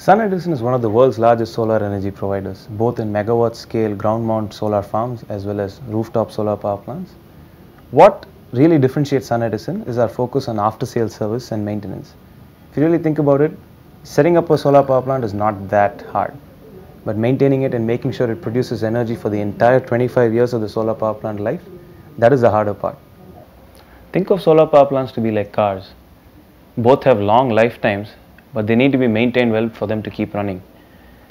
SunEdison is one of the world's largest solar energy providers, both in megawatt scale ground mount solar farms as well as rooftop solar power plants. What really differentiates SunEdison is our focus on after sales service and maintenance. If you really think about it, setting up a solar power plant is not that hard, but maintaining it and making sure it produces energy for the entire 25 years of the solar power plant life, that is the harder part. Think of solar power plants to be like cars. Both have long lifetimes, but they need to be maintained well for them to keep running.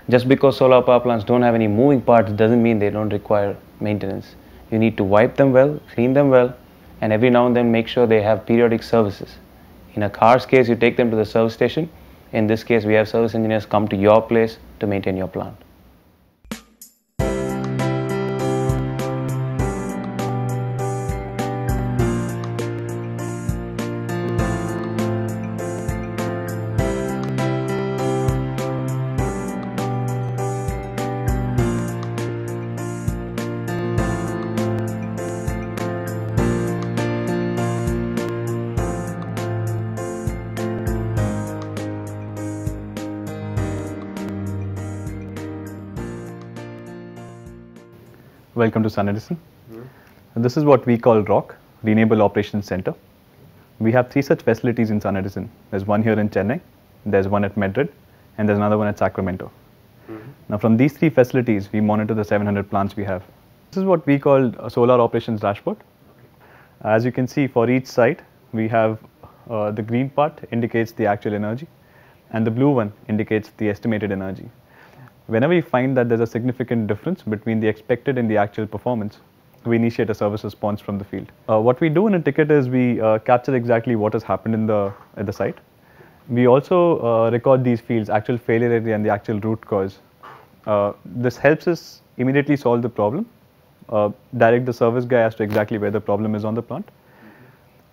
Just because solar power plants don't have any moving parts doesn't mean they don't require maintenance. You need to wipe them well, clean them well, and every now and then make sure they have periodic services. In a car's case, you take them to the service station. In this case, we have service engineers come to your place to maintain your plant. Welcome to SunEdison. This is what we call ROC, Renewable Operations Center. We have 3 such facilities in SunEdison. There's one here in Chennai, there's one at Madrid, and there's another one at Sacramento. Now from these 3 facilities, we monitor the 700 plants we have. This is what we call a solar operations dashboard. As you can see, for each site, we have the green part indicates the actual energy, and the blue one indicates the estimated energy. Whenever we find that there's a significant difference between the expected and the actual performance, we initiate a service response from the field. What we do in a ticket is we capture exactly what has happened at the site. We also record these fields, actual failure area and the actual root cause. This helps us immediately solve the problem, direct the service guy as to exactly where the problem is on the plant.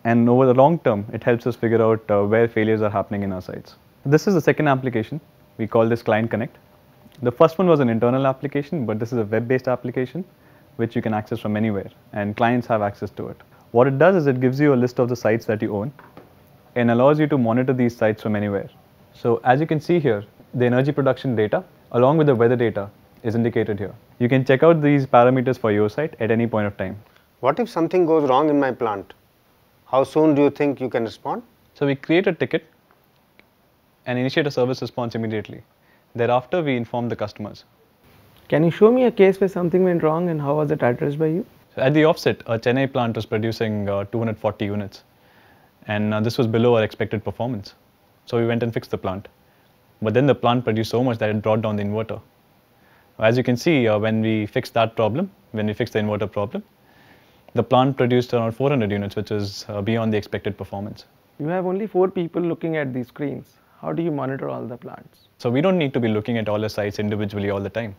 And over the long term, it helps us figure out where failures are happening in our sites. This is the second application. We call this Client Connect. The first one was an internal application, but this is a web-based application which you can access from anywhere, and clients have access to it. What it does is it gives you a list of the sites that you own and allows you to monitor these sites from anywhere. So as you can see here, the energy production data along with the weather data is indicated here. You can check out these parameters for your site at any point of time. What if something goes wrong in my plant? How soon do you think you can respond? So we create a ticket and initiate a service response immediately. Thereafter, we inform the customers. Can you show me a case where something went wrong and how was it addressed by you? So at the offset, a Chennai plant was producing 240 units, and this was below our expected performance. So we went and fixed the plant. But then the plant produced so much that it brought down the inverter. As you can see, when we fixed that problem, when we fixed the inverter problem, the plant produced around 400 units, which is beyond the expected performance. You have only 4 people looking at these screens. How do you monitor all the plants? So we don't need to be looking at all the sites individually all the time.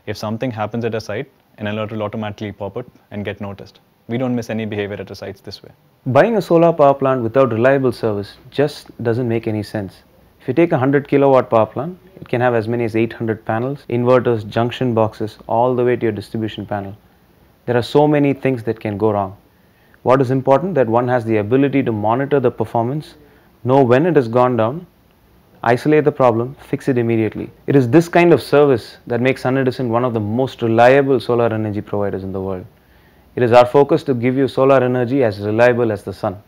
If something happens at a site an alert will automatically pop up and get noticed. We don't miss any behavior at the sites this way. Buying a solar power plant without reliable service just doesn't make any sense. If you take a 100 kilowatt power plant, it can have as many as 800 panels, inverters, junction boxes, all the way to your distribution panel. There are so many things that can go wrong. What is important that one has the ability to monitor the performance, know when it has gone down, isolate the problem, fix it immediately. It is this kind of service that makes SunEdison one of the most reliable solar energy providers in the world. It is our focus to give you solar energy as reliable as the sun.